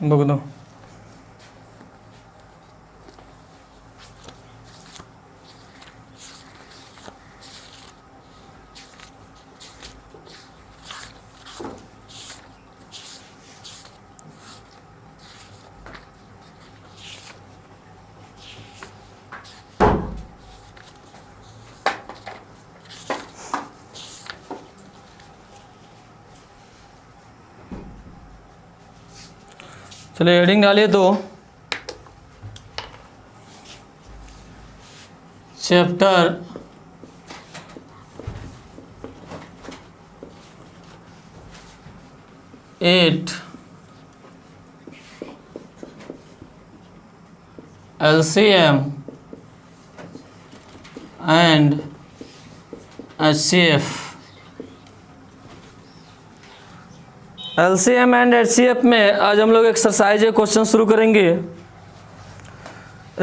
Book दो। चलिए heading डालिए तो chapter 8 LCM and HCF। LCM and HCF में आज हम लोग एक्सरसाइज है क्वेश्चन शुरू करेंगे।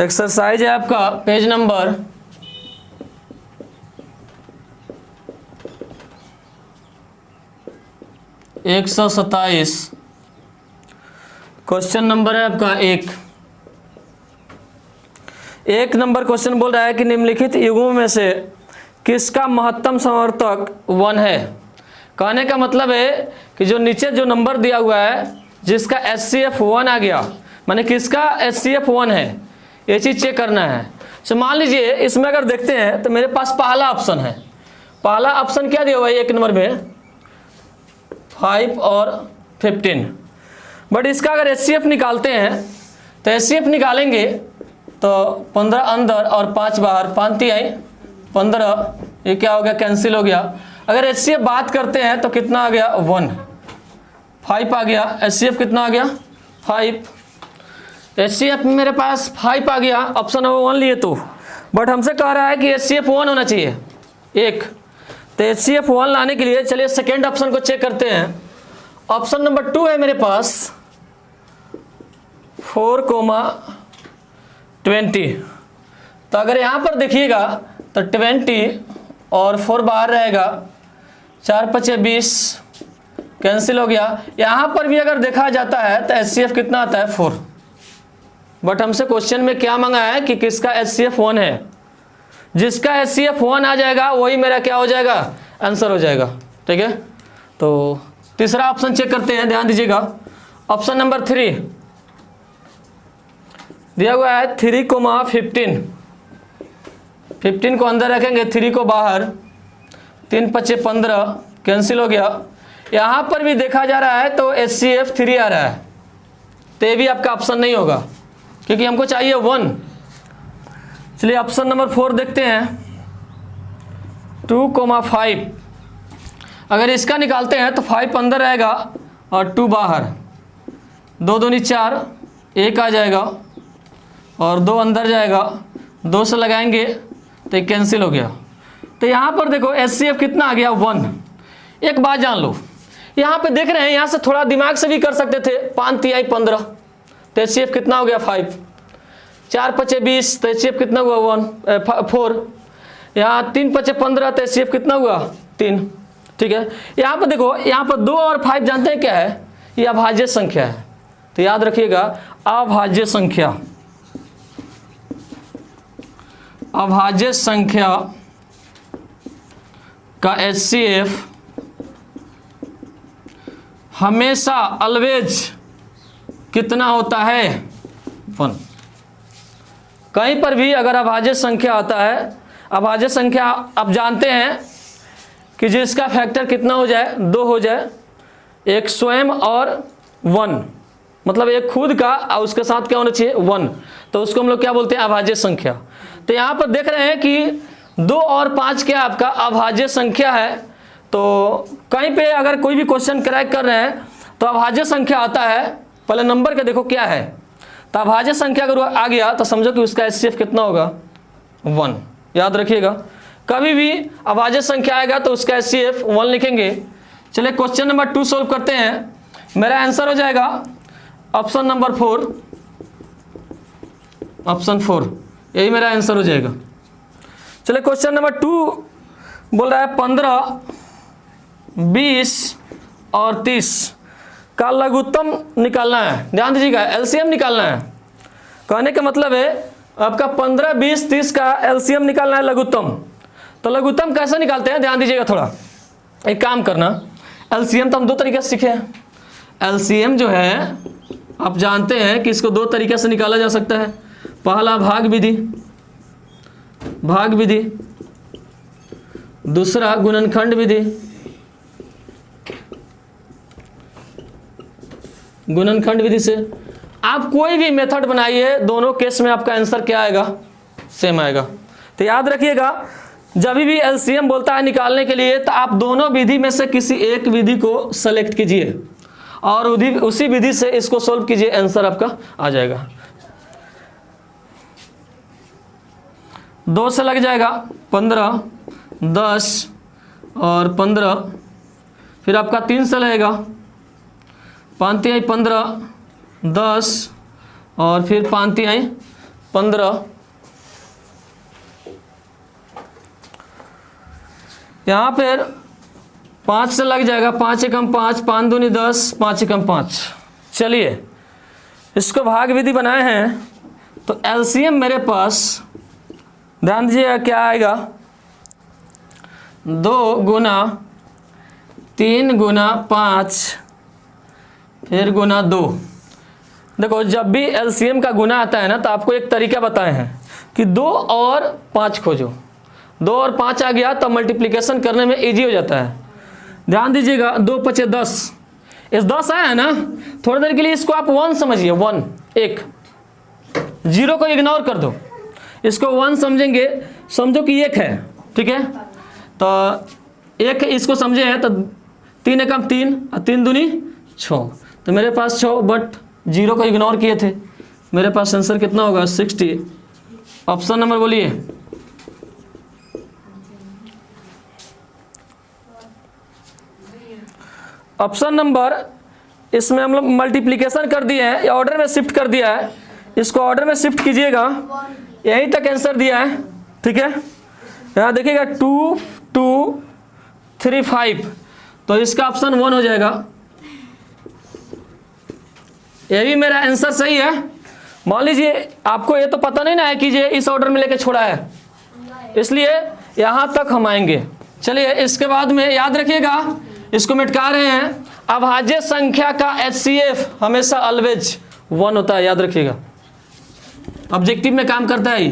एक्सरसाइज है आपका पेज नंबर 127। क्वेश्चन नंबर है आपका एक नंबर क्वेश्चन बोल रहा है कि निम्नलिखित युग्मों में से किसका महत्तम समवर्तक 1 है। कहने का मतलब है कि जो नीचे जो नंबर दिया हुआ है जिसका HCF 1 आ गया, माने किसका HCF 1 है, ये चीज़ चेक करना है। तो मान लीजिए इसमें अगर देखते हैं तो मेरे पास पहला ऑप्शन है। पहला ऑप्शन क्या दिया हुआ है एक नंबर में 5 और 15, बट इसका अगर HCF निकालते हैं तो HCF निकालेंगे तो 15 अंदर और 5 बाहर, 5 तिहाई 15, ये क्या हो गया, कैंसिल हो गया। अगर HCF बात करते हैं तो कितना आ गया 1, 5 आ गया। HCF कितना आ गया 5। HCF मेरे पास 5 आ गया, ऑप्शन नंबर 1 लिए तो, बट हमसे कह रहा है कि HCF 1 होना चाहिए एक। तो HCF 1 लाने के लिए चलिए सेकेंड ऑप्शन को चेक करते हैं। ऑप्शन नंबर 2 है मेरे पास 4,20। तो अगर यहाँ पर देखिएगा तो 20 और 4 बाहर रहेगा, 4 5 20, कैंसिल हो गया। यहाँ पर भी अगर देखा जाता है तो HCF कितना आता है 4, बट हमसे क्वेश्चन में क्या मांगा है कि किसका HCF 1 है। जिसका HCF 1 आ जाएगा वही मेरा क्या हो जाएगा, आंसर हो जाएगा। ठीक है, तो तीसरा ऑप्शन चेक करते हैं, ध्यान दीजिएगा। ऑप्शन नंबर 3 दिया हुआ है 3,15। 15 को अंदर रखेंगे, 3 को बाहर, 3 5 15, कैंसिल हो गया। यहाँ पर भी देखा जा रहा है तो HCF 3 आ रहा है, तो ये भी आपका ऑप्शन नहीं होगा क्योंकि हमको चाहिए 1। चलिए ऑप्शन नंबर 4 देखते हैं 2,5। अगर इसका निकालते हैं तो 5 अंदर रहेगा और 2 बाहर, 2 दूनी 4, 1 आ जाएगा और 2 अंदर जाएगा, 2 से लगाएंगे तो कैंसिल हो गया। तो यहाँ पर देखो HCF कितना आ गया 1। एक बात जान लो, यहाँ पे देख रहे हैं, यहाँ से थोड़ा दिमाग से भी कर सकते थे, 5 तिहाई 15, तो HCF कितना हो गया 5। 4 5 20, तो HCF कितना हुआ 4। यहाँ 3 5 15, तो HCF कितना हुआ 3। ठीक है, यहाँ पर देखो, यहाँ पर 2 और 5 जानते हैं क्या है, ये अभाज्य संख्या है। तो याद रखिएगा अभाज्य संख्या, अभाज्य संख्या का HCF हमेशा ऑलवेज कितना होता है 1। कहीं पर भी अगर अभाज्य संख्या आता है, अभाज्य संख्या आप जानते हैं कि जिसका फैक्टर कितना हो जाए, 2 हो जाए, एक स्वयं और 1, मतलब एक खुद का और उसके साथ क्या होना चाहिए 1, तो उसको हम लोग क्या बोलते हैं अभाज्य संख्या। तो यहाँ पर देख रहे हैं कि 2 और 5 क्या आपका अभाज्य संख्या है। तो कहीं पे अगर कोई भी क्वेश्चन क्रैक कर रहे हैं तो अभाज्य संख्या आता है, पहले नंबर का देखो क्या है। तो अभाज्य संख्या अगर आ गया तो समझो कि उसका HCF कितना होगा 1। याद रखिएगा, कभी भी अभाज्य संख्या आएगा तो उसका HCF 1 लिखेंगे। चलिए क्वेश्चन नंबर 2 सोल्व करते हैं। मेरा आंसर हो जाएगा ऑप्शन नंबर 4, ऑप्शन 4, यही मेरा आंसर हो जाएगा। चलिए क्वेश्चन नंबर 2 बोल रहा है 15, 20 और 30। का लघुत्तम निकालना है। ध्यान दीजिएगा, एलसीएम निकालना है। कहने का मतलब है आपका 15, 20, 30 का एलसीएम निकालना है लघुत्तम। तो लघुत्तम कैसे निकालते हैं, ध्यान दीजिएगा थोड़ा। एक काम करना, एलसीएम तो हम दो तरीके से सीखे हैं। एलसीएम जो है आप जानते हैं कि इसको दो तरीके से निकाला जा सकता है। पहला भाग विधि, दूसरा गुणनखंड विधि। गुणनखंड विधि से आप कोई भी मेथड बनाइए, दोनों केस में आपका आंसर क्या आएगा, सेम आएगा। तो याद रखिएगा, जब भी एलसीएम बोलता है निकालने के लिए तो आप दोनों विधि में से किसी एक विधि को सेलेक्ट कीजिए और उसी विधि से इसको सोल्व कीजिए, आंसर आपका आ जाएगा। 2 से लग जाएगा 15, 10 और 15, फिर आपका 3 से लगेगा 5 तिहाई 15, 10 और फिर 5 तिहाई 15। यहाँ पर 5 से लग जाएगा 5 एकम 5, 5 दूनी 10, 5 एकम 5। चलिए इसको भाग विधि बनाए हैं तो एलसीएम मेरे पास, ध्यान दीजिएगा क्या आएगा, 2 गुना 3 गुना 5 फिर गुना 2। देखो जब भी एलसीएम का गुना आता है ना तो आपको एक तरीका बताए हैं कि 2 और 5 खोजो। 2 और 5 आ गया तो मल्टीप्लिकेशन करने में इजी हो जाता है। ध्यान दीजिएगा, 2 5 10, इस 10 आया है ना, थोड़ी देर के लिए इसको आप 1 समझिए, 1 1, 0 को इग्नोर कर दो, इसको 1 समझेंगे, समझो कि 1 है, ठीक है। तो 1 इसको समझे हैं तो 3 एकम 3 और 3 दूनी 6, तो मेरे पास 6, बट 0 को इग्नोर किए थे। मेरे पास आंसर कितना होगा, 60। ऑप्शन नंबर बोलिए। ऑप्शन नंबर, इसमें हम लोग मल्टीप्लिकेशन कर दिए हैं या ऑर्डर में शिफ्ट कर दिया है, इसको ऑर्डर में शिफ्ट कीजिएगा, यहीं तक आंसर दिया है, ठीक है। यहाँ देखिएगा 2 2 3 5, तो इसका ऑप्शन 1 हो जाएगा। ये भी मेरा आंसर सही है। मान लीजिए आपको ये तो पता नहीं ना है कि ये इस ऑर्डर में लेके छोड़ा है, इसलिए यहाँ तक हम आएंगे। चलिए इसके बाद में याद रखिएगा, इसको मिटका रहे हैं, अभाज्य संख्या का एचसीएफ हमेशा ऑलवेज 1 होता है, याद रखिएगा, ऑब्जेक्टिव में काम करता है।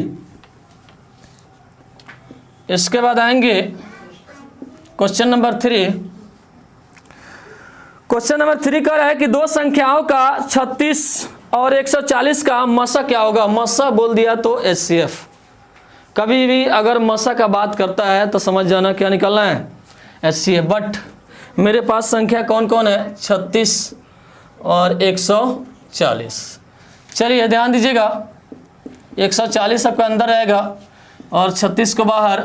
इसके बाद आएंगे क्वेश्चन नंबर 3। क्वेश्चन नंबर 3 कह रहा है कि दो संख्याओं का 36 और 140 का मसा क्या होगा। मसा बोल दिया तो एचसीएफ। कभी भी अगर मसा का बात करता है तो समझ जाना क्या निकलना है, एचसीएफ। बट मेरे पास संख्या कौन कौन है, 36 और 140। चलिए ध्यान दीजिएगा, 140 आपका अंदर रहेगा और 36 को बाहर।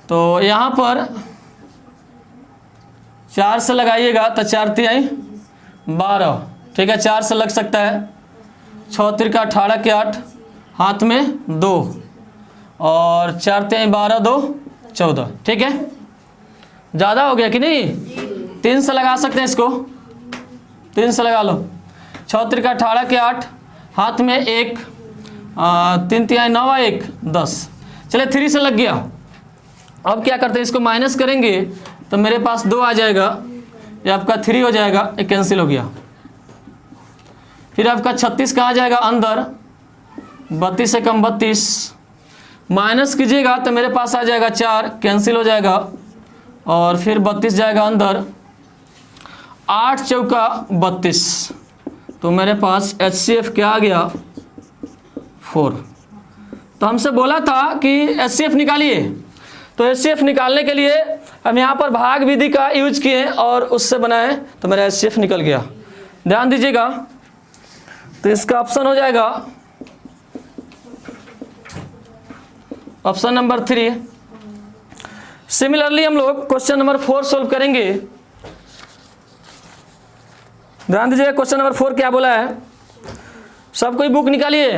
तो यहाँ पर 4 से लगाइएगा तो 4 तिहाई 12, ठीक है, 4 से लग सकता है। 6 तिरका 18 के 8, हाथ में 2 और 4 तिहाई 12 2 14, ठीक है। ज़्यादा हो गया कि नहीं, 3 से लगा सकते हैं इसको, 3 से लगा लो। 6 तिरका 18 के 8, हाथ में 1, 3 तिहाई 9 1 10। चलिए 3 से लग गया। अब क्या करते हैं, इसको माइनस करेंगे तो मेरे पास 2 आ जाएगा, ये आपका 3 हो जाएगा, ये कैंसिल हो गया। फिर आपका 36 कहाँ जाएगा, अंदर। 32 से कम 32, माइनस कीजिएगा तो मेरे पास आ जाएगा 4, कैंसिल हो जाएगा। और फिर 32 जाएगा अंदर, 8 चौका 32, तो मेरे पास एचसीएफ क्या आ गया, 4। तो हमसे बोला था कि एचसीएफ निकालिए, तो एचसीएफ निकालने के लिए हम यहाँ पर भाग विधि का यूज किए और उससे बनाए तो मेरा एचसीएफ निकल गया। ध्यान दीजिएगा, तो इसका ऑप्शन हो जाएगा ऑप्शन नंबर 3। सिमिलरली हम लोग क्वेश्चन नंबर 4 सोल्व करेंगे। ध्यान दीजिएगा, क्वेश्चन नंबर 4 क्या बोला है, सब कोई बुक निकालिए,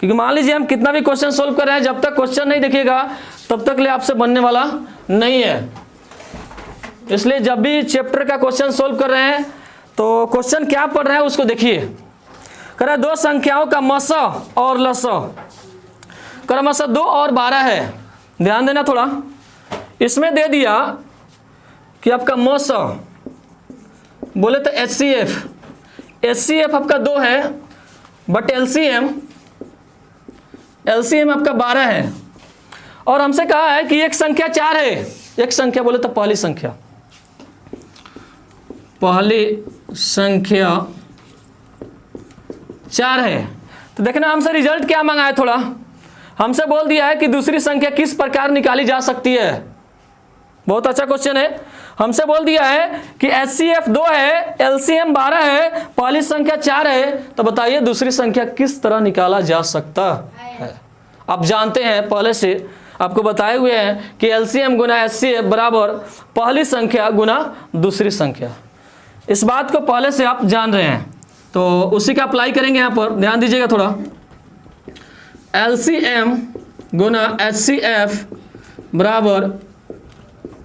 क्योंकि मान लीजिए हम कितना भी क्वेश्चन सोल्व कर रहे हैं, जब तक क्वेश्चन नहीं देखिएगा तब तक ले आपसे बनने वाला नहीं है। इसलिए जब भी चैप्टर का क्वेश्चन सोल्व कर रहे हैं तो क्वेश्चन क्या पढ़ रहे हैं उसको देखिए। कह रहा है दो संख्याओं का मस और लस, कह रहा मस 2 और 12 है। ध्यान देना थोड़ा, इसमें दे दिया कि आपका मस बोले तो HCF आपका 2 है, बट LCM आपका 12 है। और हमसे कहा है कि एक संख्या 4 है। एक संख्या बोले तो पहली संख्या 4 है। तो देखना हमसे रिजल्ट क्या मांगा है, थोड़ा हमसे बोल दिया है कि दूसरी संख्या किस प्रकार निकाली जा सकती है। बहुत अच्छा क्वेश्चन है। हमसे बोल दिया है कि HCF 2 है, LCM 12 है, पहली संख्या 4 है। तो बताइए दूसरी संख्या किस तरह निकाला जा सकता है। आप जानते हैं, पहले से आपको बताए हुए हैं कि LCM गुना HCF बराबर पहली संख्या गुना दूसरी संख्या। इस बात को पहले से आप जान रहे हैं, तो उसी का अप्लाई करेंगे यहाँ पर। ध्यान दीजिएगा थोड़ा, LCM गुना HCF बराबर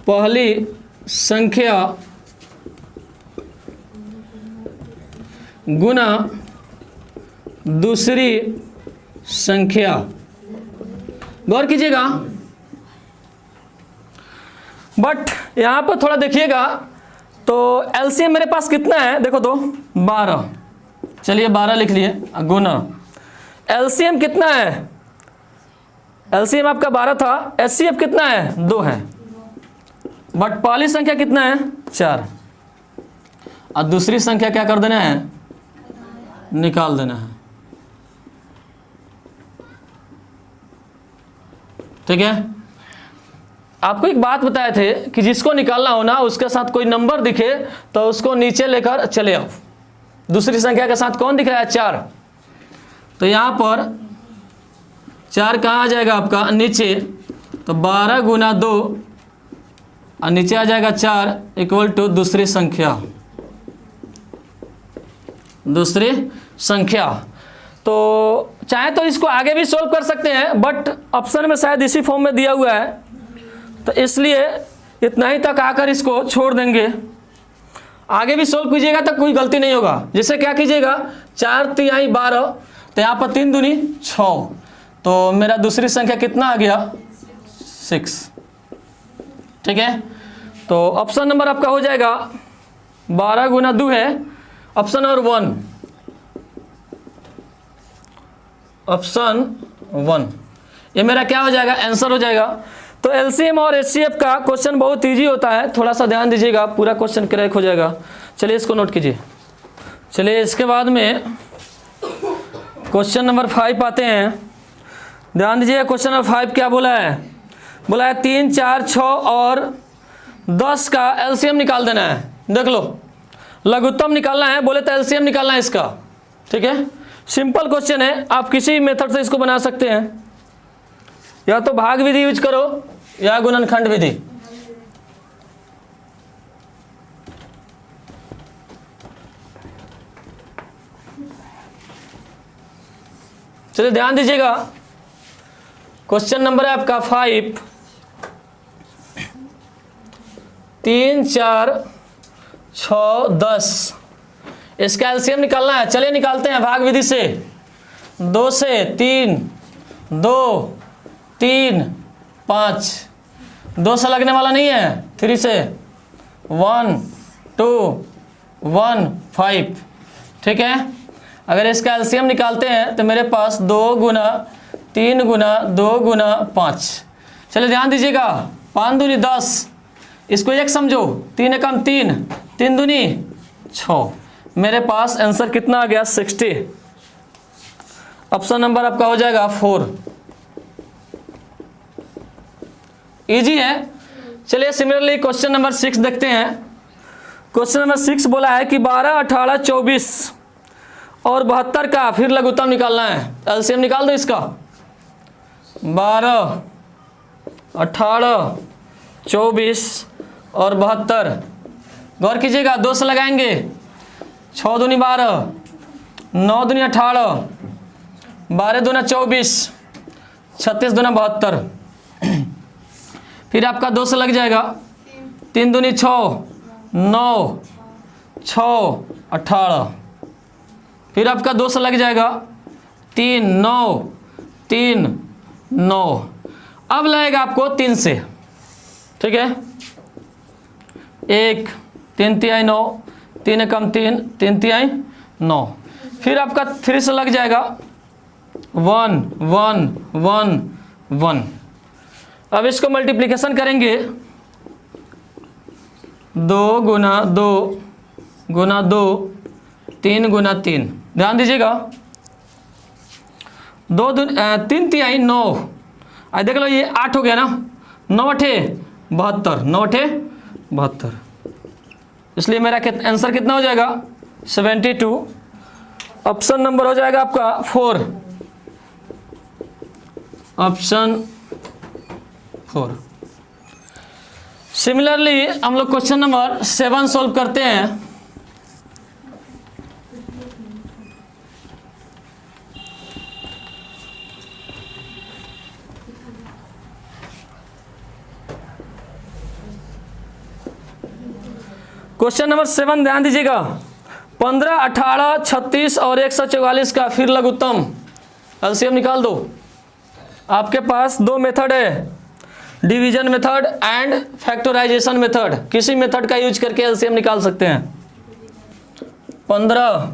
पहली संख्या गुना दूसरी संख्या। गौर कीजिएगा, बट यहां पर थोड़ा देखिएगा। तो LCM मेरे पास कितना है, देखो तो 12, चलिए 12 लिख लिए, गुना LCM कितना है, LCM आपका 12 था, HCF कितना है 2 है, बट पहली संख्या कितना है 4, और दूसरी संख्या क्या कर देना है, निकाल देना है। ठीक है। आपको एक बात बताए थे कि जिसको निकालना हो ना, उसके साथ कोई नंबर दिखे तो उसको नीचे लेकर चले आओ। दूसरी संख्या के साथ कौन दिख रहा है 4, तो यहाँ पर 4 कहाँ आ जाएगा आपका नीचे, तो 12 गुना 2 और नीचे आ जाएगा 4 इक्वल टू दूसरी संख्या। तो चाहे तो इसको आगे भी सोल्व कर सकते हैं, बट ऑप्शन में शायद इसी फॉर्म में दिया हुआ है, तो इसलिए इतना ही तक आकर इसको छोड़ देंगे। आगे भी सोल्व कीजिएगा तो कोई गलती नहीं होगा। जैसे क्या कीजिएगा, 4 तिहाई 12, तो यहाँ पर 3 दूनी 6, तो मेरा दूसरी संख्या कितना आ गया 6। ठीक है, तो ऑप्शन नंबर आपका हो जाएगा 12 गुना 2 है, ऑप्शन नंबर 1, ऑप्शन 1 ये मेरा क्या हो जाएगा, आंसर हो जाएगा। तो LCM और HCF का क्वेश्चन बहुत इजी होता है, थोड़ा सा ध्यान दीजिएगा, पूरा क्वेश्चन क्रैक हो जाएगा। चलिए इसको नोट कीजिए। चलिए इसके बाद में क्वेश्चन नंबर 5 आते हैं। ध्यान दीजिए, क्वेश्चन नंबर 5 क्या बोला है, बोला है 3, 4, 6 और 10 का LCM निकाल देना है। देख लो, लघुत्तम निकालना है, बोले तो LCM निकालना है इसका। ठीक है, सिंपल क्वेश्चन है, आप किसी मेथड से इसको बना सकते हैं, या तो भाग विधि यूज करो या गुणनखंड विधि। चलिए ध्यान दीजिएगा, क्वेश्चन नंबर है आपका 5, 3, 4, 6, 10 इसका एलसीएम निकालना है। चलिए निकालते हैं भाग विधि से। 2 से 3, 2, 3, 5, 2 से लगने वाला नहीं है, 3 से 1, 2, 1, 5। ठीक है, अगर इसका एलसीएम निकालते हैं तो मेरे पास 2 गुना 3 गुना 2 गुना 5। चलिए ध्यान दीजिएगा, 5 दूनी 10, इसको 1 समझो, 3 एकम 3, 3 दूनी 6। मेरे पास आंसर कितना आ गया, 60। ऑप्शन नंबर आपका हो जाएगा 4। इजी है। चलिए सिमिलरली क्वेश्चन नंबर 6 देखते हैं। क्वेश्चन नंबर 6 बोला है कि 12, 18, 24 और 72 का फिर लघुत्तम निकालना है। एलसीएम निकाल दो इसका। 12, 18, 24 और 72। गौर कीजिएगा, 2 से लगाएंगे, 6 दूनी 12, 9 दूनी 18, 12 दूना 24, 36 दूना 72। फिर आपका 2 से लग जाएगा, 3 दूनी 6, 9, 6, 18, फिर आपका 2 से लग जाएगा 3 9, 3 9, अब लगेगा आपको 3 से, ठीक है। 1 3 तिहाई 9, 3 एकम 3, 3 तिहाई 9, फिर आपका 3 से लग जाएगा 1 1 1 1। अब इसको मल्टीप्लिकेशन करेंगे 2 गुना 2 गुना 2, 3 गुना 3, ध्यान दीजिएगा 3 तिहाई 9, आज देख लो ये 8 हो गया ना, 9 अठे 72, 9 अठे 72, इसलिए मेरा आंसर कितना हो जाएगा 72। ऑप्शन नंबर हो जाएगा आपका 4, ऑप्शन 4। सिमिलरली हम लोग क्वेश्चन नंबर 7 सॉल्व करते हैं। क्वेश्चन नंबर 7 ध्यान दीजिएगा, 15 18 36 और 144 का फिर लघुत्तम एलसीएम निकाल दो। आपके पास 2 मेथड है, division method and factorisation method, किसी मेथड का यूज करके एलसीएम निकाल सकते हैं। 15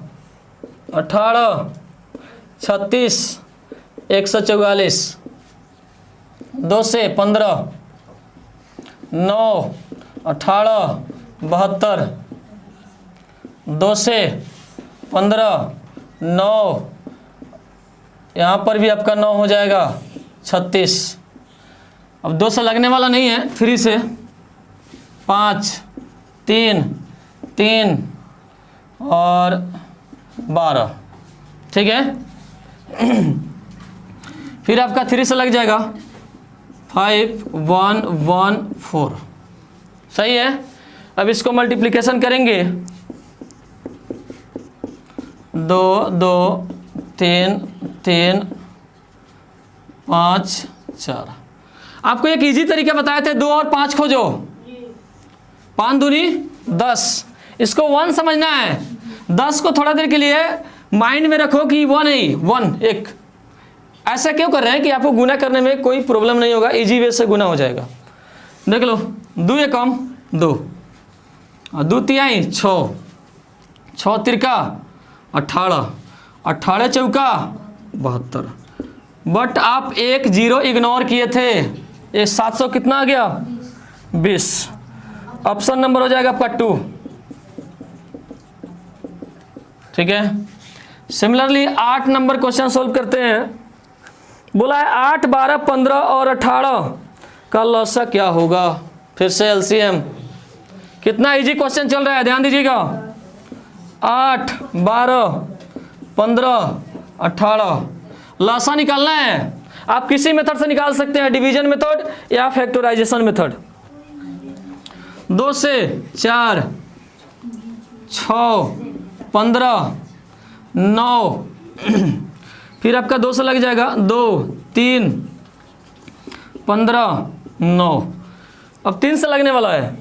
18 36 144, 2 से 15 9 18 72, 2 से 15 9, यहाँ पर भी आपका 9 हो जाएगा 36। अब 2 से लगने वाला नहीं है, 3 से 5 3 3 और 12, ठीक है। फिर आपका 3 से लग जाएगा 5 1 1 4, सही है। अब इसको मल्टीप्लिकेशन करेंगे 2 2 3 3 5 4। आपको एक इजी तरीका बताए थे, 2 और 5 खोजो, 5 दूनी 10, इसको 1 समझना है। 10 को थोड़ा देर के लिए माइंड में रखो कि 1 है, 1 1। ऐसा क्यों कर रहे हैं कि आपको गुना करने में कोई प्रॉब्लम नहीं होगा, इजी वे से गुना हो जाएगा। देख लो 2 एकम 2, 2 तिहाई 6, 6 तिरका 18, 18 चौका 72। बट आप 1 0 इग्नोर किए थे, ये 700 कितना आ गया 20। ऑप्शन नंबर हो जाएगा आपका 2, ठीक है। सिमिलरली 8 नंबर क्वेश्चन सोल्व करते हैं। बोला है 8 12 15 और 18 का लॉसा क्या होगा। फिर से एलसीएम, कितना इजी क्वेश्चन चल रहा है, ध्यान दीजिएगा। 8 12 15 18 लॉसा निकालना है। आप किसी मेथड से निकाल सकते हैं, डिवीजन मेथड या फैक्टराइजेशन मेथड। 2 से 4 6 15 9 फिर आपका 2 से लग जाएगा 2 3 15 9। अब 3 से लगने वाला है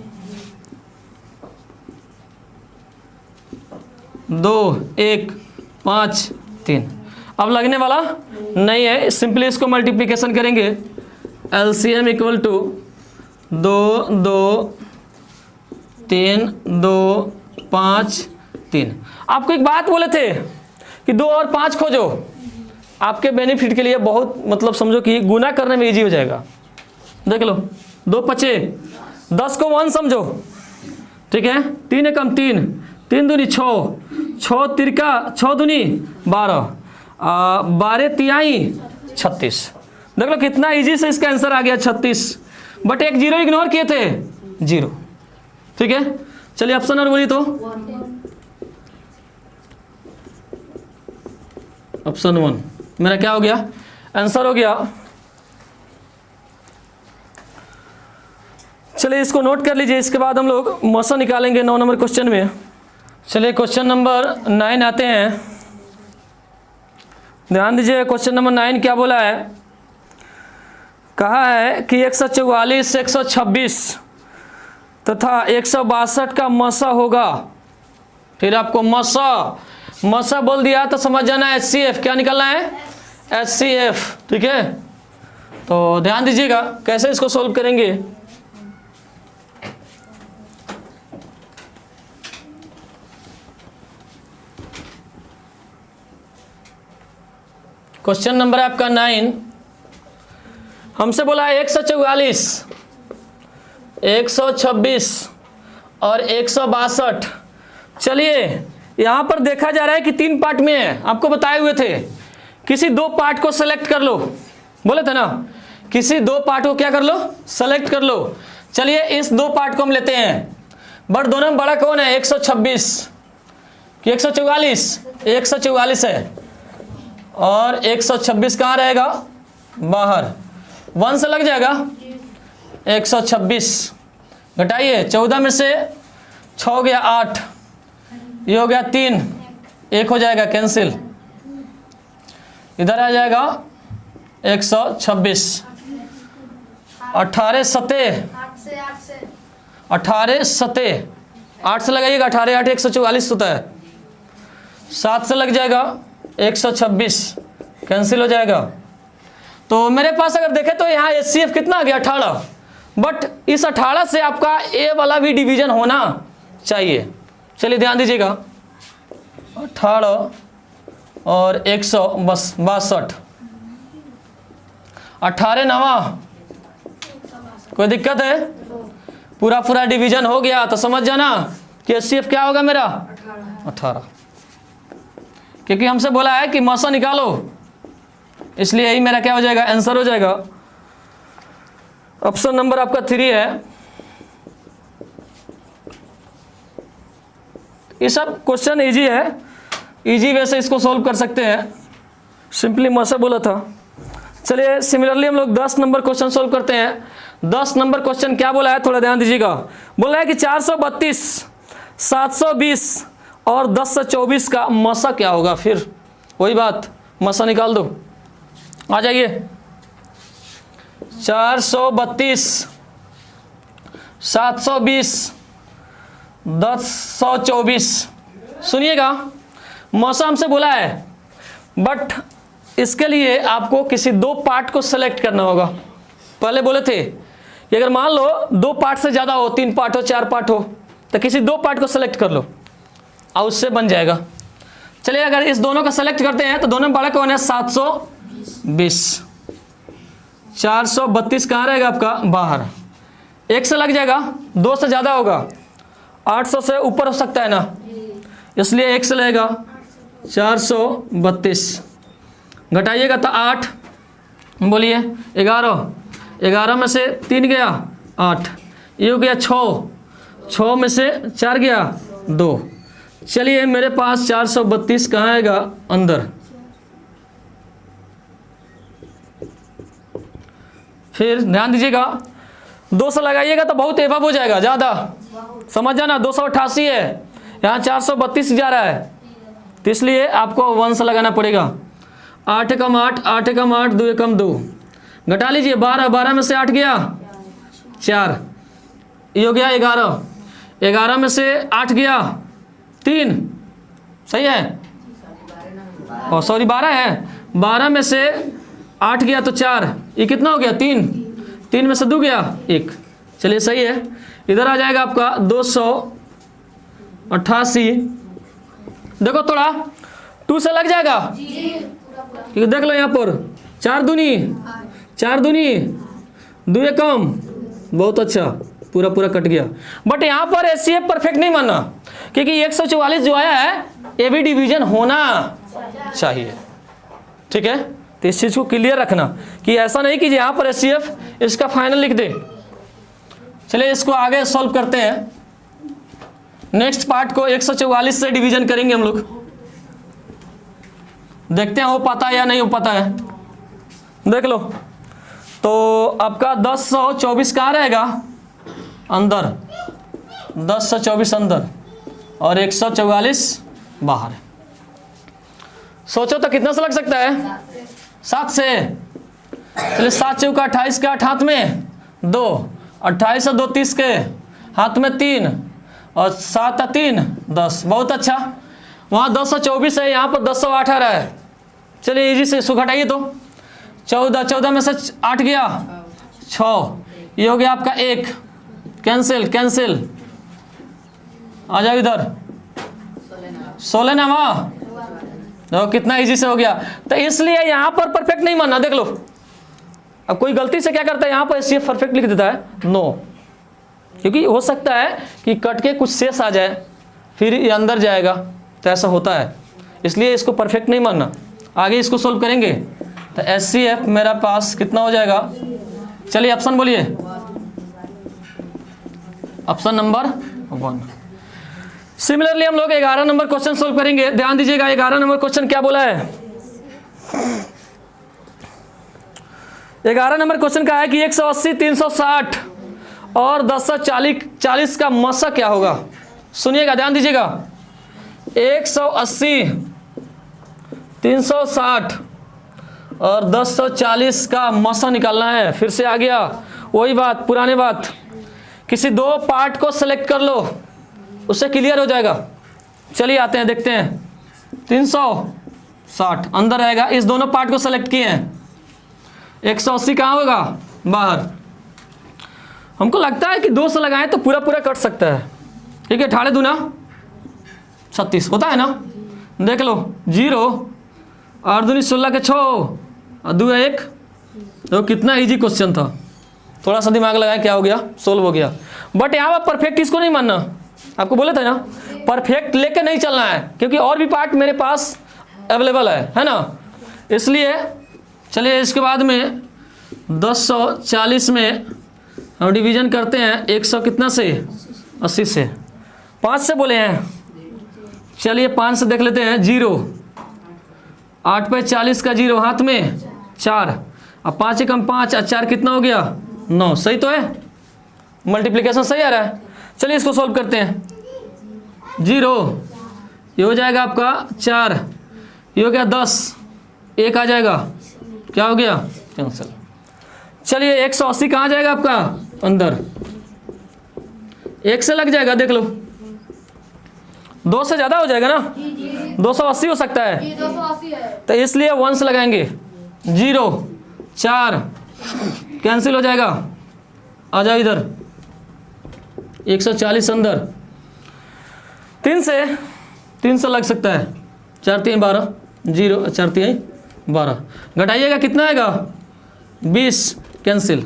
2 1 5 3। अब लगने वाला नहीं है, सिंपली इसको मल्टीप्लिकेशन करेंगे। LCM equal to 2 2 3 2 5 3। आपको एक बात बोले थे कि 2 और 5 खोजो, आपके बेनिफिट के लिए बहुत, मतलब समझो कि गुना करने में इजी हो जाएगा। देख लो 2 पचे 10 को 1 समझो, ठीक है। 3 एकम 3, 3 दूनी 6, 6 तिरका 6 दूनी 12, 12 तिहाई 36। देख लो कितना इजी से इसका आंसर आ गया 36। बट एक 0 इग्नोर किए थे, 0, ठीक है। चलिए ऑप्शन और बोलिए तो। ऑप्शन 1 मेरा क्या हो गया, आंसर हो गया। चलिए इसको नोट कर लीजिए, इसके बाद हम लोग मौसम निकालेंगे 9 नंबर क्वेश्चन में। चलिए क्वेश्चन नंबर 9 आते हैं। ध्यान दीजिए क्वेश्चन नंबर 9 क्या बोला है। कहा है कि 144 126 तथा 162 का मसा होगा फिर आपको मसा बोल दिया तो समझ जाना HCF, क्या निकलना है HCF। ठीक है, तो ध्यान दीजिएगा कैसे इसको सोल्व करेंगे। क्वेश्चन नंबर है आपका 9। हमसे बोला है 144, 126 और 162। चलिए यहाँ पर देखा जा रहा है कि 3 पार्ट में है, आपको बताए हुए थे किसी 2 पार्ट को सेलेक्ट कर लो, बोले थे ना किसी 2 पार्ट को क्या कर लो, सेलेक्ट कर लो। चलिए इस 2 पार्ट को हम लेते हैं, बट दोनों में बड़ा कौन है 126 कि 144? 144 है और 126 कहाँ रहेगा, बाहर। 1 से लग जाएगा 126, घटाइए 14 में से 6 हो गया 8, ये हो गया 3, 1 हो जाएगा कैंसिल, इधर आ जाएगा 126। 18 सते 18 सते 8 से लगाइएगा, 18 8 144 होता है। 7 से लग जाएगा 126, कैंसिल हो जाएगा। तो मेरे पास अगर देखें तो यहाँ HCF कितना आ गया 18, बट इस 18 से आपका A वाला भी डिवीजन होना चाहिए। चलिए ध्यान दीजिएगा, 18 और 162, 18 9, कोई दिक्कत है? पूरा डिवीजन हो गया तो समझ जाना कि HCF क्या होगा मेरा 18, क्योंकि हमसे बोला है कि मसा निकालो, इसलिए यही मेरा क्या हो जाएगा, आंसर हो जाएगा। ऑप्शन नंबर आपका 3 है। ये सब क्वेश्चन इजी है, इजी वे से इसको सॉल्व कर सकते हैं, सिंपली मसा बोला था। चलिए सिमिलरली हम लोग 10 नंबर क्वेश्चन सॉल्व करते हैं। 10 नंबर क्वेश्चन क्या बोला है, थोड़ा ध्यान दीजिएगा। बोला है कि 432, 720 और 10 से 24 का मसा क्या होगा। फिर वही बात, मसा निकाल दो, आ जाइए। 432, 720, 1024। सुनिएगा, मसा हमसे बोला है, बट इसके लिए आपको किसी 2 पार्ट को सेलेक्ट करना होगा। पहले बोले थे कि अगर मान लो 2 पार्ट से ज़्यादा हो, 3 पार्ट हो, 4 पार्ट हो, तो किसी 2 पार्ट को सेलेक्ट कर लो और उससे बन जाएगा। चलिए अगर इस दोनों का सेलेक्ट करते हैं तो दोनों में बड़ा कौन है 720। 432 कहाँ रहेगा आपका, बाहर। 1 से लग जाएगा, 2 से ज़्यादा होगा, 800 से ऊपर हो सकता है ना, इसलिए 1 से लगेगा 432। घटाइएगा तो 8, बोलिए 11, 11 में से 3 गया 8, ये हो गया 6 में से 4 गया 2। चलिए मेरे पास 432 कहाँ आएगा, अंदर। फिर ध्यान दीजिएगा, 2 से लगाइएगा तो बहुत एबव हो जाएगा, ज़्यादा समझ जाना। 288 है, यहाँ 432 जा रहा है, तो इसलिए आपको 1 से लगाना पड़ेगा। 8 कम 8, 8 कम 8, 2 कम 2, घटा लीजिए 12, 12 में से 8 गया 4, ये हो गया 11, 11 में से 8 गया 3, सही है, और सॉरी 12 है, 12 में से 8 गया तो 4, ये कितना हो गया 3, 3 में से 2 गया 1। चलिए सही है, इधर आ जाएगा आपका 288। देखो थोड़ा 2 से लग जाएगा, क्योंकि देख लो यहाँ पर 4 दूनी 2 कम, बहुत अच्छा, पूरा कट गया। बट यहाँ पर HCF परफेक्ट नहीं माना, क्योंकि 144 जो आया है ये भी डिवीजन होना चाहिए। ठीक है, तो इस चीज़ को क्लियर रखना कि ऐसा नहीं कि यहाँ पर HCF इसका फाइनल लिख दे। चलिए इसको आगे सॉल्व करते हैं। नेक्स्ट पार्ट को 144 से डिवीजन करेंगे हम लोग, देखते हैं हो पाता है या नहीं हो पाता है। देख लो, तो आपका 1024 कहाँ रहेगा, अंदर, 1024 अंदर और 144 बाहर। सोचो तो कितना से लग सकता है, 7 से। चलिए 7 चौका 28 के 8 हाथ में 2, 28 और 2 30 के हाथ में 3 और 7 3 10, बहुत अच्छा। वहाँ 1024 है, यहाँ पर 1018 है। चलिए इजी से इसको घटाइए तो 14 में से 8 गया 6, ये हो गया आपका 1, कैंसिल आ जाओ इधर 16 ना वहाँ, देखो कितना इजी से हो गया। तो इसलिए यहाँ पर परफेक्ट नहीं मानना, देख लो। अब कोई गलती से क्या करता है यहाँ पर इसलिए परफेक्ट लिख देता है, नो, क्योंकि हो सकता है कि कट के कुछ शेष आ जाए फिर ये अंदर जाएगा, तो ऐसा होता है, इसलिए इसको परफेक्ट नहीं मानना। आगे इसको सोल्व करेंगे तो HCF मेरा पास कितना हो जाएगा, चलिए ऑप्शन बोलिए, ऑप्शन नंबर 1। सिमिलरली हम लोग 11 नंबर क्वेश्चन सोल्व करेंगे। ध्यान दीजिएगा 11 नंबर क्वेश्चन क्या बोला है। 11 नंबर क्वेश्चन का है कि 180, 360 और 1040 का मसा क्या होगा। सुनिएगा, ध्यान दीजिएगा। 180, 360 और 1040 का मसा निकालना है। फिर से आ गया वही बात, पुरानी बात, किसी दो पार्ट को सेलेक्ट कर लो, उससे क्लियर हो जाएगा। चलिए आते हैं, देखते हैं। 360 अंदर रहेगा, इस दोनों पार्ट को सेलेक्ट किए हैं। 180 कहाँ होगा, बाहर। हमको लगता है कि 2 से लगाएं तो पूरा कट सकता है। ठीक है, 18 दूना 36 होता है ना, देख लो। 0 8 दूनी 16 के 6 और 2 1। तो कितना इजी क्वेश्चन था, थोड़ा सा दिमाग लगाएं, क्या हो गया, सोल्व हो गया। बट यहाँ पर परफेक्ट इसको नहीं मानना, आपको बोले थे ना, परफेक्ट लेके नहीं चलना है, क्योंकि और भी पार्ट मेरे पास अवेलेबल है ना। इसलिए चलिए इसके बाद में 1040 में हम डिवीजन करते हैं 100 कितना से, 80 से, 5 से बोले हैं। चलिए 5 से देख लेते हैं। 0 8 पे 40 का 0 हाथ में 4, अब 5 एकम 5 और 4 कितना हो गया, 9। सही तो है, मल्टीप्लिकेशन सही आ रहा है। चलिए इसको सॉल्व करते हैं। 0 ये हो जाएगा आपका 4, ये हो गया 10, 1 आ जाएगा, क्या हो गया, कैंसिल। चलिए 180 कहाँ जाएगा आपका, अंदर, 1 से लग जाएगा, देख लो। 2 से ज़्यादा हो जाएगा ना, 280 हो सकता है, 280 है। तो इसलिए 1 से लगाएंगे। 0 4 कैंसिल हो जाएगा, आ जाओ इधर, 140 अंदर। 3 से लग सकता है, 4 3 12, 0 4 3 12, घटाइएगा कितना आएगा, 20, कैंसिल।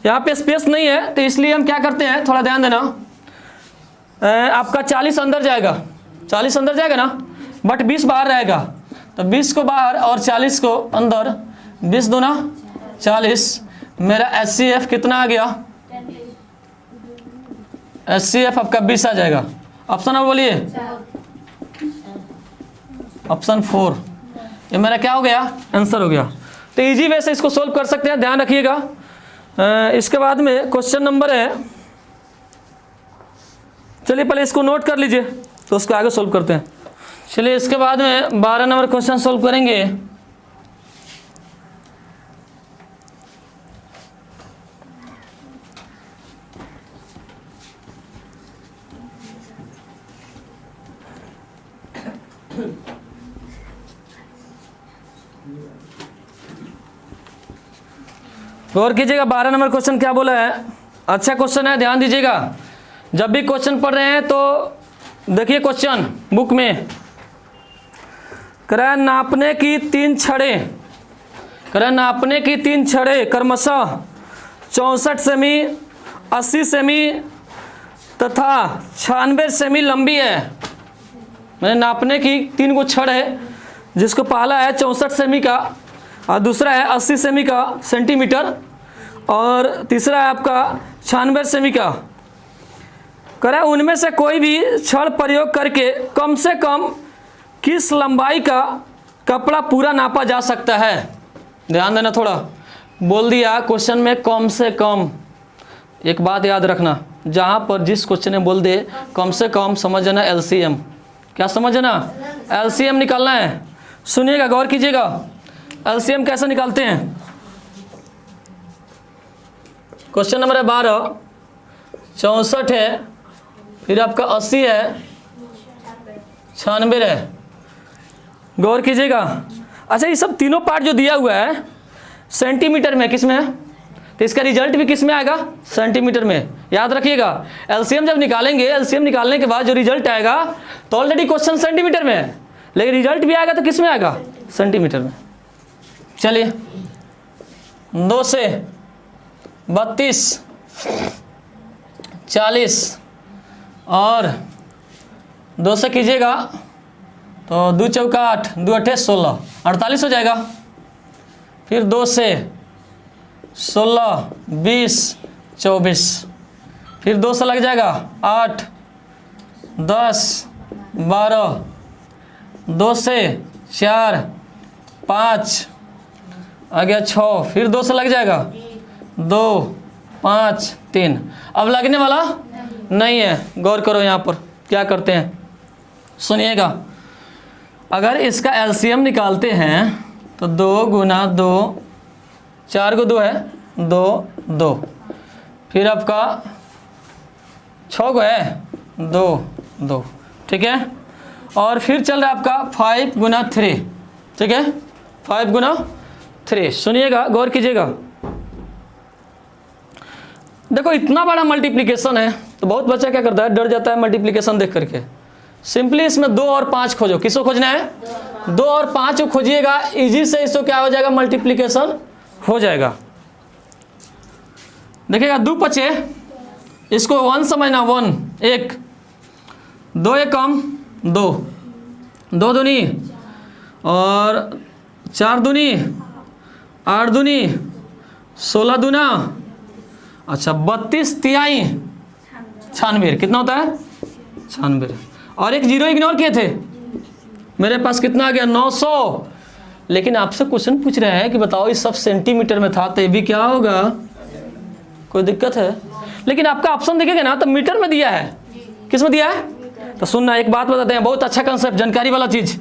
यहाँ पे स्पेस नहीं है, तो इसलिए हम क्या करते हैं, थोड़ा ध्यान देना। आपका 40 अंदर जाएगा, 40 अंदर जाएगा ना, बट 20 बाहर रहेगा, तो 20 को बाहर और 40 को अंदर, 20 दूना 40। मेरा HCF कितना आ गया, HCF आपका 20 आ जाएगा। ऑप्शन नंबर बोलिए, ऑप्शन 4, ये मेरा क्या हो गया, आंसर हो गया। तो इजी वे से इसको सोल्व कर सकते हैं, ध्यान रखिएगा। इसके बाद में क्वेश्चन नंबर है, चलिए पहले इसको नोट कर लीजिए, तो उसको आगे सोल्व करते हैं। चलिए इसके बाद में 12 नंबर क्वेश्चन सोल्व करेंगे। गौर कीजिएगा 12 नंबर क्वेश्चन क्या बोला है, अच्छा क्वेश्चन है, ध्यान दीजिएगा। जब भी क्वेश्चन पढ़ रहे हैं तो देखिए क्वेश्चन बुक में, कह नापने की 3 छड़ें, नापने की 3 छड़ें क्रमशः 64 सेमी, 80 सेमी तथा 96 सेमी लंबी है। मैंने नापने की 3 गो छड़ है, जिसको पहला है 64 सेमी का और दूसरा है 80 सेमी का सेंटीमीटर और तीसरा है आपका 96 सेमी का। करें उनमें से कोई भी छड़ प्रयोग करके कम से कम किस लंबाई का कपड़ा पूरा नापा जा सकता है। ध्यान देना, थोड़ा बोल दिया क्वेश्चन में कम से कम। एक बात याद रखना, जहाँ पर जिस क्वेश्चन में बोल दे कम से कम, समझना LCM। क्या समझना, LCM निकालना है। सुनिएगा, गौर कीजिएगा, LCM कैसे निकालते हैं। क्वेश्चन नंबर है 12, 64 है, फिर आपका 80 है, 96 है। गौर कीजिएगा। अच्छा, ये सब तीनों पार्ट जो दिया हुआ है सेंटीमीटर में, किस में है, तो इसका रिजल्ट भी किस में आएगा, सेंटीमीटर में। याद रखिएगा, एलसीएम जब निकालेंगे, एलसीएम निकालने के बाद जो रिजल्ट आएगा तो ऑलरेडी क्वेश्चन सेंटीमीटर में है, लेकिन रिजल्ट भी आएगा तो किस में आएगा, सेंटीमीटर में। चलिए 2 से 32, 40 और 2 से कीजिएगा तो 2 चौका 8, 2 अट्ठे 16, 48 हो जाएगा। फिर 2 से 16, 20, 24, फिर 2 से लग जाएगा 8, 10, 12, 2 से 4, 5 आ गया 6, फिर 2 से लग जाएगा 2, 5, 3। अब लगने वाला नहीं है। गौर करो यहाँ पर क्या करते हैं, सुनिएगा। अगर इसका एलसीएम निकालते हैं तो 2 गुना 2, 4 को 2 है, 2, 2, फिर आपका 6 को है 2, 2, ठीक है। और फिर चल रहा है आपका 5 गुना 3, ठीक है, 5 गुना 3। सुनिएगा, गौर कीजिएगा। देखो इतना बड़ा मल्टीप्लिकेशन है तो बहुत बच्चा क्या करता है, डर जाता है मल्टीप्लिकेशन देख करके। सिंपली इसमें 2 और 5 खोजो। किसको खोजना है, 2 और 5 को खोजिएगा, इजी से इसको क्या हो जाएगा, मल्टीप्लिकेशन हो जाएगा। देखिएगा 2 पचे, इसको 1 समझना, 1 1, 2 एक कम 2, 2 दूनी और 4 दूनी 8 दूनी 16 दूना, अच्छा 32 तिहाई 96। कितना होता है, 96। और एक 0 इग्नोर किए थे, मेरे पास कितना आ गया, 900। लेकिन आपसे क्वेश्चन पूछ रहे हैं कि बताओ इस सब सेंटीमीटर में था तो ये भी क्या होगा, कोई दिक्कत है। लेकिन आपका ऑप्शन देखेगा ना तो मीटर में दिया है। किस में दिया है, तो सुनना, एक बात बताते हैं, बहुत अच्छा कंसेप्ट, जानकारी वाला चीज।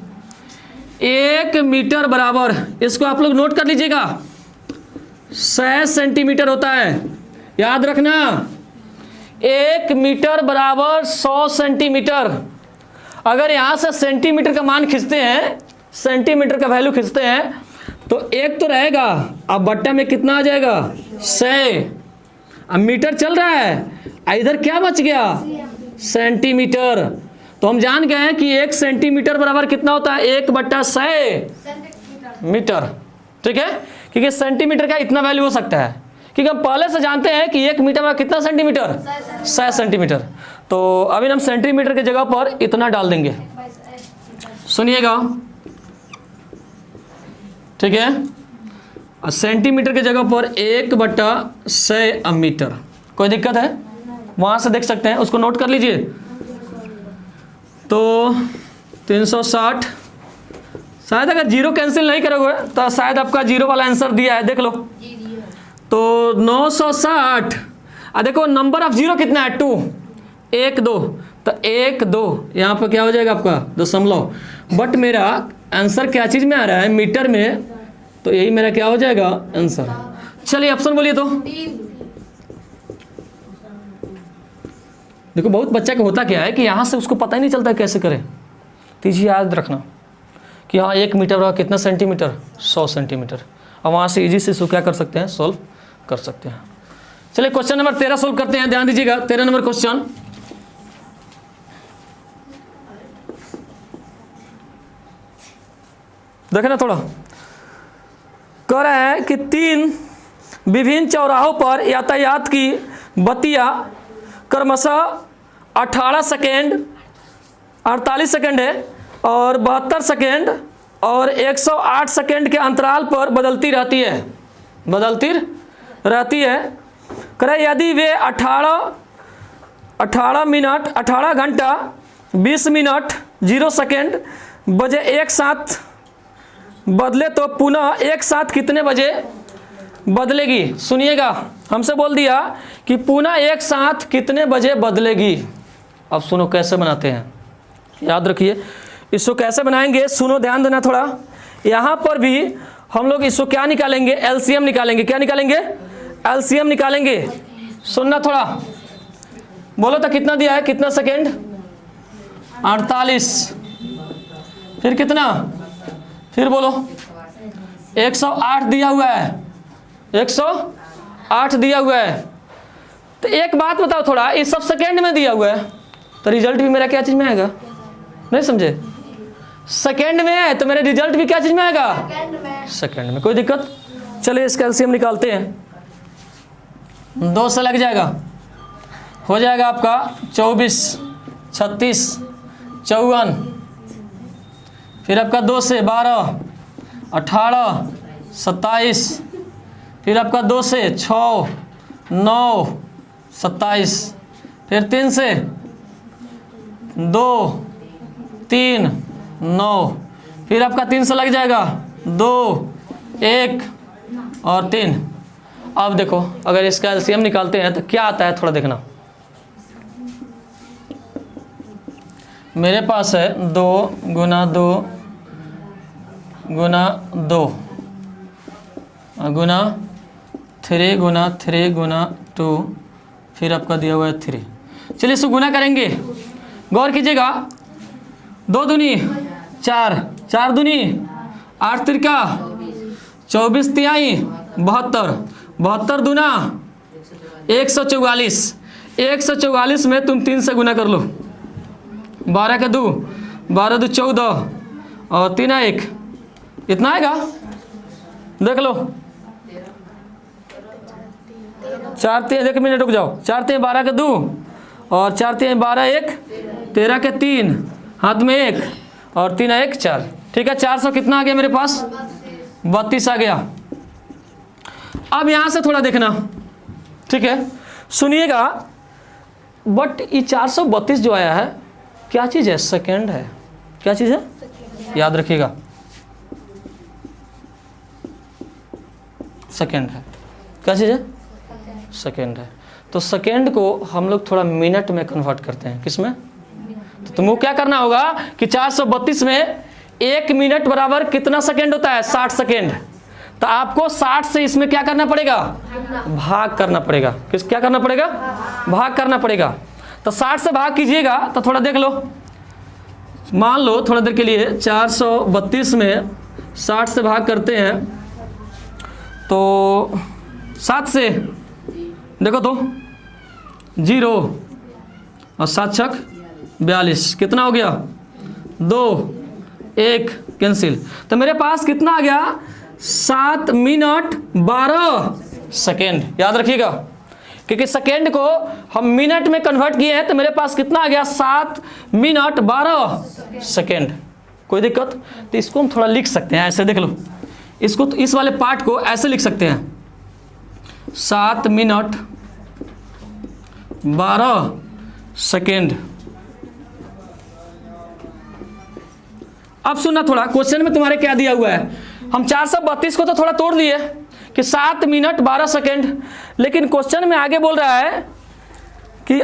1 मीटर बराबर, इसको आप लोग नोट कर लीजिएगा, 100 सेंटीमीटर होता है। याद रखना, 1 मीटर बराबर 100 सेंटीमीटर। अगर यहाँ से सेंटीमीटर का मान खींचते हैं, सेंटीमीटर का वैल्यू खींचते हैं तो 1 तो रहेगा, अब बट्टा में कितना आ जाएगा, 100। अब मीटर चल रहा है, इधर क्या बच गया, सेंटीमीटर। तो हम जान गए हैं कि 1 सेंटीमीटर बराबर कितना होता है, 1/100 मीटर, ठीक है। क्योंकि सेंटीमीटर का इतना वैल्यू हो सकता है, क्योंकि हम पहले से जानते हैं कि 1 मीटर में कितना सेंटीमीटर, 100 सेंटीमीटर। तो अभी हम सेंटीमीटर की जगह पर इतना डाल देंगे, सुनिएगा, ठीक है। और सेंटीमीटर की जगह पर 1/100 मीटर। कोई दिक्कत है, वहां से देख सकते हैं, उसको नोट कर लीजिए। तो 360, शायद अगर 0 कैंसिल नहीं करोगे तो शायद आपका 0 वाला आंसर दिया है, देख लो। तो 960, देखो नंबर ऑफ 0 कितना है, 2, 1 2, तो 1 2 यहाँ पर क्या हो जाएगा आपका दशमलव। बट मेरा आंसर क्या चीज़ में आ रहा है, मीटर में, तो यही मेरा क्या हो जाएगा आंसर। चलिए ऑप्शन बोलिए। तो देखो बहुत बच्चा का होता क्या है कि यहाँ से उसको पता ही नहीं चलता कैसे करें। तो ये याद रखना कि हाँ 1 मीटर बराबर कितना सेंटीमीटर, 100 सेंटीमीटर। और वहाँ से इजी से इसको क्या कर सकते हैं, सॉल्व कर सकते हैं। चलिए क्वेश्चन नंबर 13 सोल्व करते हैं। ध्यान दीजिएगा, 13 नंबर क्वेश्चन। देखे ना थोड़ा, कह रहा है कि 3 विभिन्न चौराहों पर यातायात की बत्तियां क्रमशः 18 सेकेंड, 48 सेकेंड है और 72 सेकेंड और 108 सेकेंड के अंतराल पर बदलती रहती है, बदलती रहती है। करे यदि वे 18 मिनट, 18 घंटा 20 मिनट 0 सेकेंड बजे एक साथ बदले तो पुनः एक साथ कितने बजे बदलेगी। सुनिएगा, हमसे बोल दिया कि पुनः एक साथ कितने बजे बदलेगी। अब सुनो कैसे बनाते हैं, याद रखिए इसको कैसे बनाएंगे, सुनो ध्यान देना थोड़ा। यहाँ पर भी हम लोग इसको क्या निकालेंगे, एलसीएम निकालेंगे। क्या निकालेंगे, एलसीएम निकालेंगे। सुनना थोड़ा, बोलो तो कितना दिया है, कितना सेकेंड, 48 फिर कितना, फिर बोलो 108 दिया हुआ है, 108 दिया हुआ है। तो एक बात बताओ थोड़ा, ये सब सेकेंड में दिया हुआ है तो रिजल्ट भी मेरा क्या चीज़ में आएगा, नहीं समझे, सेकेंड में है तो मेरा रिजल्ट भी क्या चीज़ में आएगा, सेकेंड में। कोई दिक्कत, चलिए इसका एलसीएम निकालते हैं। 2 से लग जाएगा, हो जाएगा आपका 24, 36, 54, फिर आपका 2 से 12, 18, 27, फिर आपका 2 से 6, 9, 27, फिर 3 से 2, 3, 9, फिर आपका 3 से लग जाएगा 2, 1 और 3। अब देखो अगर इसका एलसीएम निकालते हैं तो क्या आता है, थोड़ा देखना। मेरे पास है 2 गुना 2 गुना 2 गुना 3 गुना 3 गुना 2, फिर आपका दिया हुआ है 3। चलिए इसको गुना करेंगे, गौर कीजिएगा। 2 दूनी 4, 4 दूनी 8 तिरका 24 तिहाई 72, 72 दूना 144, 144 में तुम 3 से गुना कर लो। 12 का 2, 12 2 14 और 3 1, इतना आएगा, देख लो। 4 3, 1 मिनट रुक जाओ। 4 3 12 का 2 और 4 3 12 1 13 के 3, हाथ में 1 और 3 1 4, ठीक है। 400 कितना आ गया मेरे पास, 32 आ गया। अब यहाँ से थोड़ा देखना, ठीक है, सुनिएगा। बट ये 432 जो आया है क्या चीज़ है, सेकेंड है। क्या चीज़ है, याद रखिएगा, सेकेंड है। क्या चीज़ है, सेकेंड है। तो सेकेंड को हम लोग थोड़ा मिनट में कन्वर्ट करते हैं, किस में, तो तुमको क्या करना होगा कि 432 में 1 मिनट बराबर कितना सेकेंड होता है, 60 सेकेंड। तो आपको 60 से इसमें क्या करना पड़ेगा, भाग करना पड़ेगा। किस, क्या करना पड़ेगा, भाग करना पड़ेगा। तो 60 से भाग कीजिएगा तो थोड़ा देख लो, मान लो थोड़ा देर के लिए 432 में 60 से भाग करते हैं तो 7 से देखो तो 0 और 7 छक 42, कितना हो गया, 2 1 कैंसिल। तो मेरे पास कितना आ गया, 7 मिनट 12 सेकेंड। याद रखिएगा, क्योंकि सेकेंड को हम मिनट में कन्वर्ट किए हैं तो मेरे पास कितना आ गया, 7 मिनट 12 सेकेंड। कोई दिक्कत, तो इसको हम थोड़ा लिख सकते हैं ऐसे, देख लो इसको, तो इस वाले पार्ट को ऐसे लिख सकते हैं, 7 मिनट 12 सेकेंड। अब सुनना, थोड़ा क्वेश्चन में तुम्हारे क्या दिया हुआ है। हम 432 को तो थोड़ा तोड़ दिए कि 7 मिनट 12 सेकेंड, लेकिन क्वेश्चन में आगे बोल रहा है कि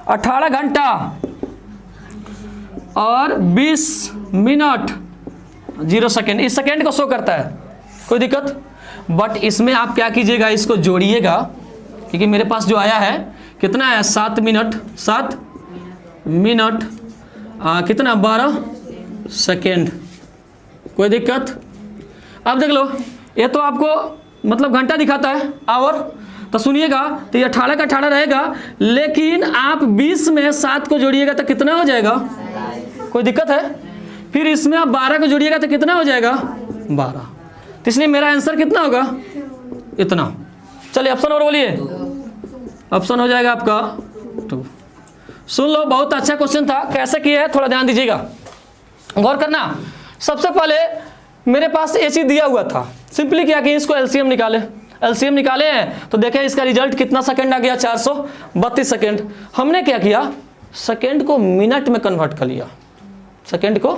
18 घंटा और 20 मिनट 0 सेकेंड, इस सेकेंड को शो करता है। कोई दिक्कत, बट इसमें आप क्या कीजिएगा, इसको जोड़िएगा, क्योंकि मेरे पास जो आया है कितना है, 7 मिनट कितना 12 सेकेंड। कोई दिक्कत। अब देख लो, ये तो आपको मतलब घंटा दिखाता है, आवर। तो सुनिएगा, तो ये 18 का 18 रहेगा, लेकिन आप 20 में 7 को जोड़िएगा तो कितना हो जाएगा, कोई दिक्कत है। फिर इसमें आप 12 को जोड़िएगा तो कितना हो जाएगा, 12। तो इसलिए मेरा आंसर कितना होगा, इतना। चलिए ऑप्शन और बोलिए, ऑप्शन हो जाएगा आपका 2। सुन लो, बहुत अच्छा क्वेश्चन था, कैसे किया है थोड़ा ध्यान दीजिएगा, गौर करना। सबसे पहले मेरे पास ये चीज दिया हुआ था, सिंपली क्या कि इसको एलसीएम निकाले, एलसीएम निकाले हैं तो देखें इसका रिजल्ट कितना सेकंड आ गया, 432 सेकंड। हमने क्या किया, सेकंड को मिनट में कन्वर्ट कर लिया, सेकंड को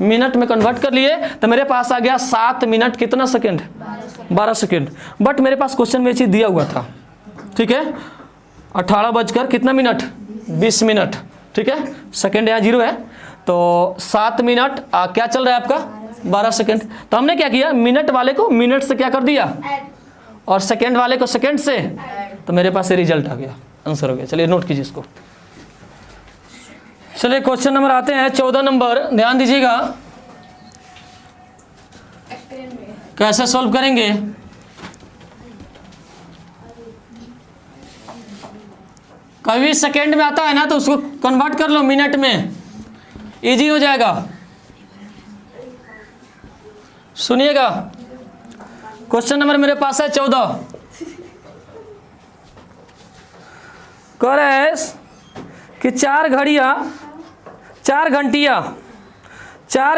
मिनट में कन्वर्ट कर लिए, तो मेरे पास आ गया 7 मिनट कितना सेकंड, 12 सेकंड। बट मेरे पास क्वेश्चन में ये चीज दिया हुआ था, ठीक है, 18 बजकर कितना मिनट, 20 मिनट, ठीक है, सेकंड यहाँ 0 है, तो 7 मिनट क्या चल रहा है आपका, 12 सेकंड। तो हमने क्या किया, मिनट वाले को मिनट से क्या कर दिया और सेकंड वाले को सेकंड से, तो मेरे पास ये रिजल्ट आ गया, आंसर हो गया। चलिए नोट कीजिए इसको। चलिए क्वेश्चन नंबर आते हैं 14 नंबर, ध्यान दीजिएगा कैसे सॉल्व करेंगे। कभी सेकेंड में आता है ना तो उसको कन्वर्ट कर लो मिनट में, इजी हो जाएगा। सुनिएगा, क्वेश्चन नंबर मेरे पास है 14। कह रहे हैं कि 4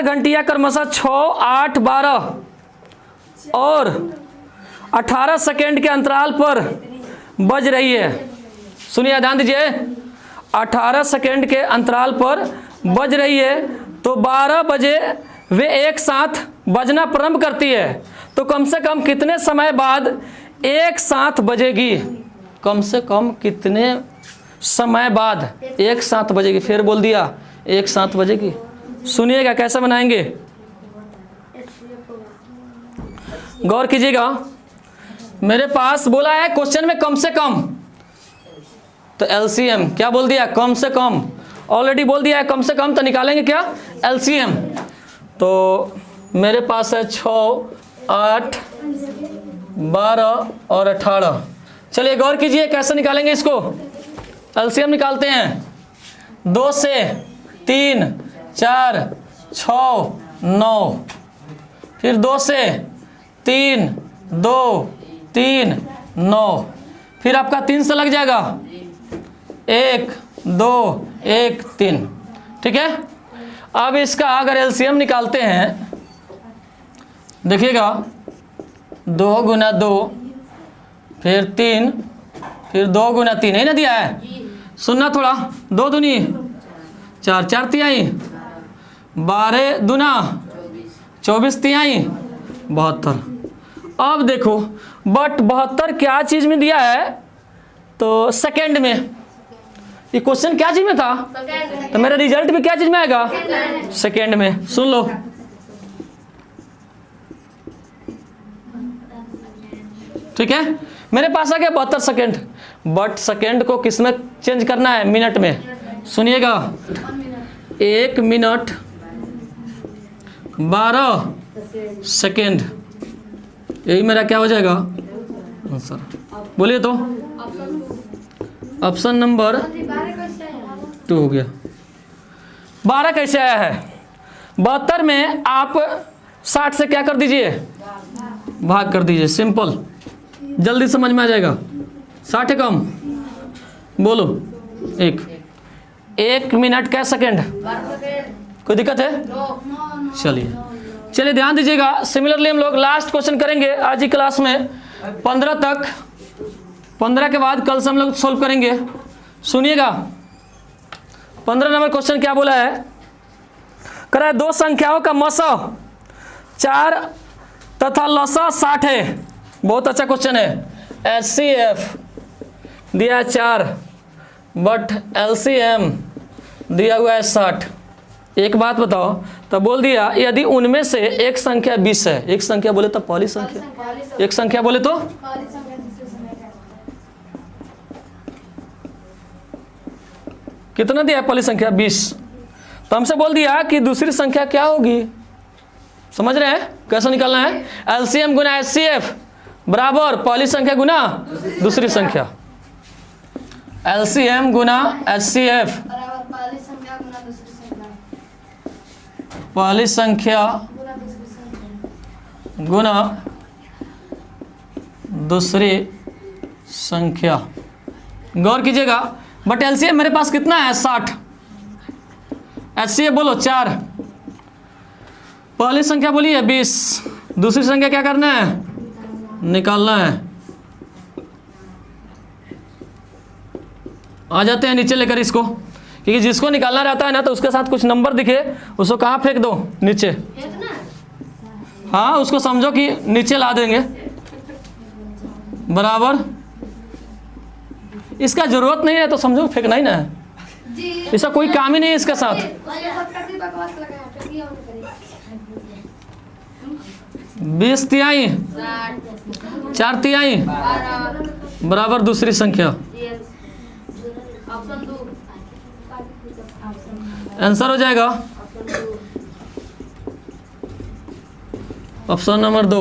घंटियाँ क्रमशः 6, 8, 12 और 18 सेकेंड के अंतराल पर बज रही है। सुनिए, ध्यान दीजिए, 18 सेकेंड के अंतराल पर बज रही है, तो 12 बजे वे एक साथ बजना प्रारंभ करती है, तो कम से कम कितने समय बाद एक साथ बजेगी? कम से कम कितने समय बाद एक साथ बजेगी? फिर बोल दिया एक साथ बजेगी। सुनिएगा कैसे बनाएंगे, गौर कीजिएगा। मेरे पास बोला है क्वेश्चन में कम से कम, तो एलसीएम क्या बोल दिया? कम से कम, ऑलरेडी बोल दिया है कम से कम, तो निकालेंगे क्या? एलसीएम। तो मेरे पास है 6, 8, 12 और 18। चलिए गौर कीजिए कैसे निकालेंगे इसको। एलसीएम निकालते हैं। 2 से 3, 4, 6, 9, फिर 2 से 3, 2, 3, 9, फिर आपका 3 से लग जाएगा 1, 2, 1, 3। ठीक है, अब इसका अगर एलसीएम निकालते हैं, देखिएगा 2 गुना 2, फिर 3, फिर 2 गुना 3, नहीं ना दिया है? सुनना थोड़ा, 2 दूनी 4, 4 तिहाई 12 दूना 24 तिहाई 72। अब देखो, बट 72 क्या चीज़ में दिया है? तो सेकेंड में। ये क्वेश्चन क्या चीज़ में था? तो मेरा रिजल्ट भी क्या चीज़ में आएगा? सेकेंड में। सुन लो, ठीक है, मेरे पास आ गया 72 सेकेंड, बट सेकेंड को किस में चेंज करना है? मिनट में। सुनिएगा, 1 मिनट 12 सेकेंड, यही मेरा क्या हो जाएगा आंसर? बोलिए तो। ऑप्शन नंबर 2 हो गया। 12 कैसे आया है? 72 में आप 60 से क्या कर दीजिए? भाग कर दीजिए, सिंपल, जल्दी समझ में आ जाएगा। 60 है कम, बोलो। 1 मिनट क्या सेकेंड? कोई दिक्कत है? चलिए ध्यान दीजिएगा। सिमिलरली हम लोग लास्ट क्वेश्चन करेंगे आज ही क्लास में, 15 तक। 15 के बाद कल से हम लोग सोल्व करेंगे। सुनिएगा, 15 नंबर क्वेश्चन क्या बोला है? करा है 2 संख्याओं का मसा 4 तथा लसा 60 है। बहुत अच्छा क्वेश्चन है। HCF दिया है 4, बट LCM दिया हुआ है 60। एक बात बताओ, तो बोल दिया यदि उनमें से एक संख्या 20 है, एक संख्या बोले तो पहली संख्या, एक संख्या बोले तो कितना दिया है? पहली संख्या 20। तो हमसे बोल दिया कि दूसरी संख्या क्या होगी? समझ रहे हैं कैसे निकालना है? LCM गुना HCF बराबर पहली संख्या गुना दूसरी संख्या। LCM गुना HCF पहली संख्या गुना दूसरी संख्या। गौर कीजिएगा, बट LCM मेरे पास कितना है? 60। HCF बोलो 4, पहली संख्या बोलिए 20, दूसरी संख्या क्या करना है? निकालना है। आ जाते हैं नीचे लेकर इसको, क्योंकि जिसको निकालना रहता है ना तो उसके साथ कुछ नंबर दिखे उसको कहाँ फेंक दो? नीचे। हाँ, उसको समझो कि नीचे ला देंगे बराबर। इसका जरूरत नहीं है तो समझो फेंकना ही ना है, इसका कोई काम ही नहीं है इसके साथ। 20 तिहाई 4 तिहाई बराबर दूसरी संख्या। आंसर हो जाएगा ऑप्शन नंबर 2।